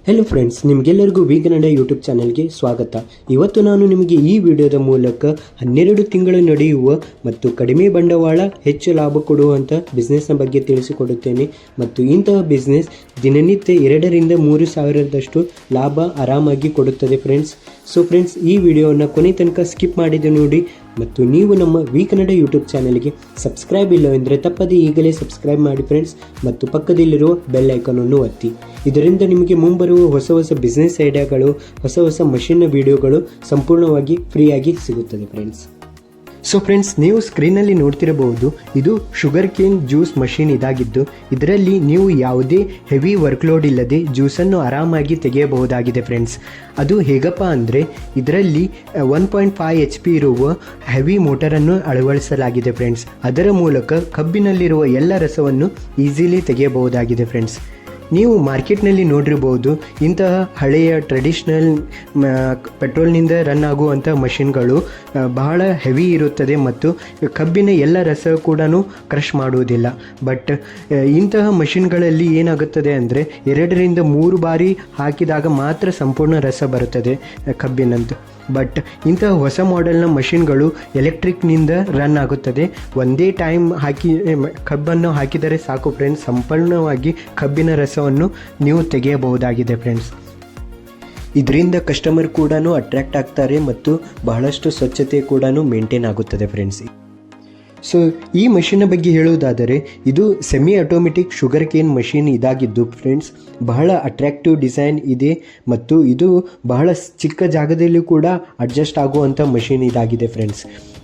Hello friends, ನಿಮಗೆಲ್ಲರಿಗೂ V Kannada YouTube ಚಾನೆಲ್ಗೆ ಸ್ವಾಗತ. ಇವತ್ತು ನಾನು ನಿಮಗೆ ಈ ವಿಡಿಯೋದ ಮೂಲಕ 12 ತಿಂಗಳು ನಡೆಯುವ ಮತ್ತು ಕಡಿಮೆ ಬಂಡವಾಳ ಹೆಚ್ಚು ಲಾಭ ಕೊಡುವಂಥ ಬಿಸ್ನೆಸ್ನ ಬಗ್ಗೆ ತಿಳಿಸಿಕೊಡುತ್ತೇನೆ. ಮತ್ತು ಇಂತಹ ಬಿಸ್ನೆಸ್ ದಿನನಿತ್ಯ 2 ರಿಂದ 3 ಸಾವಿರದಷ್ಟು ಲಾಭ ಆರಾಮಾಗಿ ಕೊಡುತ್ತದೆ ಫ್ರೆಂಡ್ಸ್. ಸೊ ಫ್ರೆಂಡ್ಸ್, ಈ ವಿಡಿಯೋವನ್ನು ಕೊನೆ ತನಕ ಸ್ಕಿಪ್ ಮಾಡಿದೆ ನೋಡಿ. ಮತ್ತು ನೀವು ನಮ್ಮ ವಿ ಕನ್ನಡ ಯೂಟ್ಯೂಬ್ ಚಾನೆಲ್ಗೆ ಸಬ್ಸ್ಕ್ರೈಬ್ ಇಲ್ಲವೆಂದರೆ ತಪ್ಪದೇ ಈಗಲೇ ಸಬ್ಸ್ಕ್ರೈಬ್ ಮಾಡಿ ಫ್ರೆಂಡ್ಸ್, ಮತ್ತು ಪಕ್ಕದಲ್ಲಿರುವ ಬೆಲ್ ಐಕಾನನ್ನು ಒತ್ತಿ. ಇದರಿಂದ ನಿಮಗೆ ಮುಂಬರುವ ಹೊಸ ಬಿಸ್ನೆಸ್ ಐಡಿಯಾಗಳು, ಹೊಸ ಮಷಿನ್ನ ವಿಡಿಯೋಗಳು ಸಂಪೂರ್ಣವಾಗಿ ಫ್ರೀಯಾಗಿ ಸಿಗುತ್ತದೆ ಫ್ರೆಂಡ್ಸ್. ಸೊ ಫ್ರೆಂಡ್ಸ್, ನೀವು ಸ್ಕ್ರೀನಲ್ಲಿ ನೋಡ್ತಿರಬಹುದು, ಇದು ಶುಗರ್ ಕೇನ್ ಜ್ಯೂಸ್ ಮಷಿನ್ ಇದಾಗಿದ್ದು, ಇದರಲ್ಲಿ ನೀವು ಯಾವುದೇ ಹೆವಿ ವರ್ಕ್ಲೋಡ್ ಇಲ್ಲದೆ ಜ್ಯೂಸನ್ನು ಆರಾಮಾಗಿ ತೆಗೆಯಬಹುದಾಗಿದೆ ಫ್ರೆಂಡ್ಸ್. ಅದು ಹೇಗಪ್ಪ ಅಂದರೆ, ಇದರಲ್ಲಿ 1.5 HP ಇರುವ ಹೆವಿ ಮೋಟರನ್ನು ಅಳವಡಿಸಲಾಗಿದೆ ಫ್ರೆಂಡ್ಸ್. ಅದರ ಮೂಲಕ ಕಬ್ಬಿನಲ್ಲಿರುವ ಎಲ್ಲ ರಸವನ್ನು ಈಸಿಲಿ ತೆಗೆಯಬಹುದಾಗಿದೆ ಫ್ರೆಂಡ್ಸ್. ನೀವು ಮಾರ್ಕೆಟ್ನಲ್ಲಿ ನೋಡಿರ್ಬೋದು, ಇಂತಹ ಹಳೆಯ ಟ್ರೆಡಿಷ್ನಲ್ ಪೆಟ್ರೋಲ್ನಿಂದ ರನ್ ಆಗುವಂಥ ಮಷಿನ್ಗಳು ಬಹಳ ಹೆವಿ ಇರುತ್ತದೆ ಮತ್ತು ಕಬ್ಬಿನ ಎಲ್ಲ ರಸ ಕೂಡ ಕ್ರಷ್ ಮಾಡುವುದಿಲ್ಲ. ಬಟ್ ಇಂತಹ ಮಷಿನ್ಗಳಲ್ಲಿ ಏನಾಗುತ್ತದೆ ಅಂದರೆ 2 ರಿಂದ 3 ಬಾರಿ ಹಾಕಿದಾಗ ಮಾತ್ರ ಸಂಪೂರ್ಣ ರಸ ಬರುತ್ತದೆ ಕಬ್ಬಿನಂದು. ಬಟ್ ಇಂತಹ ಹೊಸ ಮಾಡೆಲ್ನ ಮಷಿನ್ಗಳು ಎಲೆಕ್ಟ್ರಿಕ್ನಿಂದ ರನ್ ಆಗುತ್ತದೆ. ಒಂದೇ ಟೈಮ್ ಕಬ್ಬನ್ನು ಹಾಕಿದರೆ ಸಾಕು ಫ್ರೆಂಡ್ಸ್, ಸಂಪೂರ್ಣವಾಗಿ ಕಬ್ಬಿನ ರಸವನ್ನು ನೀವು ತೆಗೆಯಬಹುದಾಗಿದೆ ಫ್ರೆಂಡ್ಸ್. ಇದರಿಂದ ಕಸ್ಟಮರ್ ಕೂಡ ಅಟ್ರ್ಯಾಕ್ಟ್ ಆಗ್ತಾರೆ ಮತ್ತು ಬಹಳಷ್ಟು ಸ್ವಚ್ಛತೆ ಕೂಡ ಮೇಂಟೈನ್ ಆಗುತ್ತದೆ ಫ್ರೆಂಡ್ಸ್. ಸೊ ಈ ಮಷಿನ್ನ ಬಗ್ಗೆ ಹೇಳುವುದಾದರೆ, ಇದು semi automatic sugar cane machine ಇದಾಗಿದ್ದು ಫ್ರೆಂಡ್ಸ್, ಬಹಳ ಅಟ್ರ್ಯಾಕ್ಟಿವ್ ಡಿಸೈನ್ ಇದೆ ಮತ್ತು ಇದು ಬಹಳ ಚಿಕ್ಕ ಜಾಗದಲ್ಲಿ ಕೂಡ ಅಡ್ಜಸ್ಟ್ ಆಗುವಂಥ ಮಷಿನ್ ಇದಾಗಿದೆ ಫ್ರೆಂಡ್ಸ್.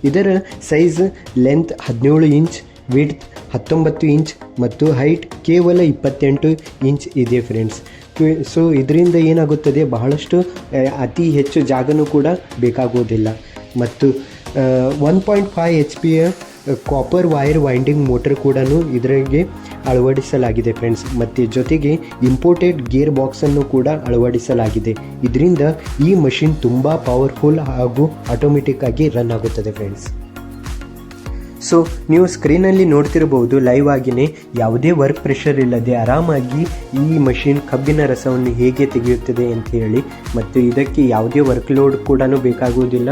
ಇದರ size length 17 inch, width 19 inch ಮತ್ತು ಹೈಟ್ ಕೇವಲ 28 ಇಂಚ್ ಇದೆ ಫ್ರೆಂಡ್ಸ್. ಸೊ ಇದರಿಂದ ಏನಾಗುತ್ತದೆ, ಬಹಳಷ್ಟು ಅತಿ ಹೆಚ್ಚು ಜಾಗನೂ ಕೂಡ ಬೇಕಾಗುವುದಿಲ್ಲ. ಮತ್ತು 1.5 HP copper wire winding motor ಕೂಡ ಇದರಿಗೆ ಅಳವಡಿಸಲಾಗಿದೆ ಫ್ರೆಂಡ್ಸ್. ಮತ್ತು ಜೊತೆಗೆ ಇಂಪೋರ್ಟೆಡ್ ಗೇರ್ ಬಾಕ್ಸನ್ನು ಕೂಡ ಅಳವಡಿಸಲಾಗಿದೆ. ಇದರಿಂದ ಈ ಮಷಿನ್ ತುಂಬ ಪವರ್ಫುಲ್ ಹಾಗೂ ಆಟೋಮೆಟಿಕ್ ಆಗಿ ರನ್ ಆಗುತ್ತದೆ ಫ್ರೆಂಡ್ಸ್. ಸೊ ನೀವು ಸ್ಕ್ರೀನಲ್ಲಿ ನೋಡ್ತಿರಬಹುದು, ಲೈವ್ ಆಗಿಯೇ ಯಾವುದೇ ವರ್ಕ್ ಪ್ರೆಷರ್ ಇಲ್ಲದೆ ಆರಾಮಾಗಿ ಈ ಮಷಿನ್ ಕಬ್ಬಿನ ರಸವನ್ನು ಹೇಗೆ ತೆಗೆಯುತ್ತದೆ ಅಂತ ಹೇಳಿ. ಮತ್ತು ಇದಕ್ಕೆ ಯಾವುದೇ ವರ್ಕ್ ಲೋಡ್ ಕೂಡ ಬೇಕಾಗುವುದಿಲ್ಲ.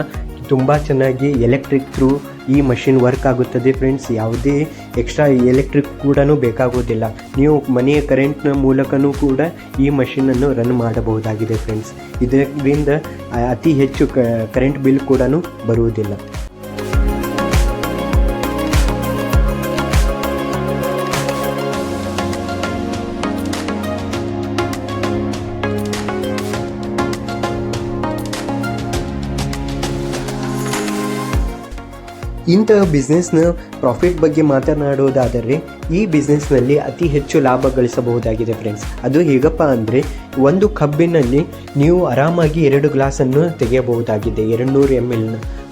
ತುಂಬ ಚೆನ್ನಾಗಿ ಎಲೆಕ್ಟ್ರಿಕ್ ಥ್ರೂ ಈ ಮಷಿನ್ ವರ್ಕ್ ಆಗುತ್ತದೆ ಫ್ರೆಂಡ್ಸ್. ಯಾವುದೇ ಎಕ್ಸ್ಟ್ರಾ ಎಲೆಕ್ಟ್ರಿಕ್ ಕೂಡ ಬೇಕಾಗುವುದಿಲ್ಲ. ನೀವು ಮನೆಯ ಕರೆಂಟ್ನ ಮೂಲಕನೂ ಕೂಡ ಈ ಮಷಿನನ್ನು ರನ್ ಮಾಡಬಹುದಾಗಿದೆ ಫ್ರೆಂಡ್ಸ್. ಇದರಿಂದ ಅತಿ ಹೆಚ್ಚು ಕರೆಂಟ್ ಬಿಲ್ ಕೂಡ ಬರುವುದಿಲ್ಲ. ಇಂತಹ ಬಿಸ್ನೆಸ್ನ ಪ್ರಾಫಿಟ್ ಬಗ್ಗೆ ಮಾತನಾಡುವುದಾದರೆ, ಈ ಬಿಸ್ನೆಸ್ನಲ್ಲಿ ಅತಿ ಹೆಚ್ಚು ಲಾಭ ಗಳಿಸಬಹುದಾಗಿದೆ ಫ್ರೆಂಡ್ಸ್. ಅದು ಹೇಗಪ್ಪ ಅಂದರೆ, ಒಂದು ಕಬ್ಬಿನಲ್ಲಿ ನೀವು ಆರಾಮಾಗಿ 2 ಗ್ಲಾಸನ್ನು ತೆಗೆಯಬಹುದಾಗಿದೆ. 200 ml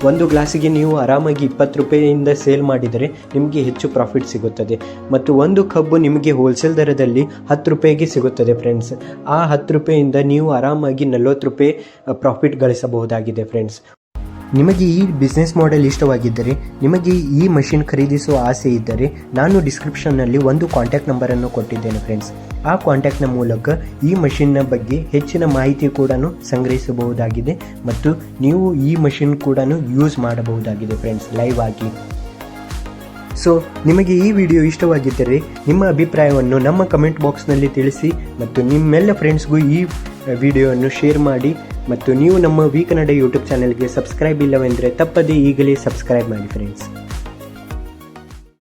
ಒಂದು ಗ್ಲಾಸಿಗೆ ನೀವು ಆರಾಮಾಗಿ 20 ರೂಪಾಯಿಯಿಂದ ಸೇಲ್ ಮಾಡಿದರೆ ನಿಮಗೆ ಹೆಚ್ಚು ಪ್ರಾಫಿಟ್ ಸಿಗುತ್ತದೆ. ಮತ್ತು ಒಂದು ಕಬ್ಬು ನಿಮಗೆ ಹೋಲ್ಸೇಲ್ ದರದಲ್ಲಿ 10 ರೂಪಾಯಿಗೆ ಸಿಗುತ್ತದೆ ಫ್ರೆಂಡ್ಸ್. ಆ 10 ರೂಪಾಯಿಯಿಂದ ನೀವು ಆರಾಮಾಗಿ 40 ರೂಪಾಯಿ ಪ್ರಾಫಿಟ್ ಗಳಿಸಬಹುದಾಗಿದೆ ಫ್ರೆಂಡ್ಸ್. ನಿಮಗೆ ಈ ಬಿಸ್ನೆಸ್ ಮಾಡೆಲ್ ಇಷ್ಟವಾಗಿದ್ದರೆ, ನಿಮಗೆ ಈ ಮಷಿನ್ ಖರೀದಿಸುವ ಆಸೆ ಇದ್ದರೆ, ನಾನು ಡಿಸ್ಕ್ರಿಪ್ಷನ್ನಲ್ಲಿ ಒಂದು ಕಾಂಟ್ಯಾಕ್ಟ್ ನಂಬರನ್ನು ಕೊಟ್ಟಿದ್ದೇನೆ ಫ್ರೆಂಡ್ಸ್. ಆ ಕಾಂಟ್ಯಾಕ್ಟ್ನ ಮೂಲಕ ಈ ಮಷಿನ್ನ ಬಗ್ಗೆ ಹೆಚ್ಚಿನ ಮಾಹಿತಿ ಕೂಡ ಸಂಗ್ರಹಿಸಬಹುದಾಗಿದೆ ಮತ್ತು ನೀವು ಈ ಮಷಿನ್ ಕೂಡ ಯೂಸ್ ಮಾಡಬಹುದಾಗಿದೆ ಫ್ರೆಂಡ್ಸ್ ಲೈವ್ ಆಗಿ. ಸೊ ನಿಮಗೆ ಈ ವಿಡಿಯೋ ಇಷ್ಟವಾಗಿದ್ದರೆ ನಿಮ್ಮ ಅಭಿಪ್ರಾಯವನ್ನು ನಮ್ಮ ಕಮೆಂಟ್ ಬಾಕ್ಸ್ನಲ್ಲಿ ತಿಳಿಸಿ ಮತ್ತು ನಿಮ್ಮೆಲ್ಲ ಫ್ರೆಂಡ್ಸ್ಗೂ ಈ ವಿಡಿಯೋವನ್ನು ಶೇರ್ ಮಾಡಿ. ಮತ್ತು ನೀವು ನಮ್ಮ ವಿ ಕನ್ನಡ ಯೂಟ್ಯೂಬ್ ಚಾನೆಲ್ಗೆ ಸಬ್ಸ್ಕ್ರೈಬ್ ಇಲ್ಲವೆಂದರೆ ತಪ್ಪದೇ ಈಗಲೇ ಸಬ್ಸ್ಕ್ರೈಬ್ ಮಾಡಿ ಫ್ರೆಂಡ್ಸ್.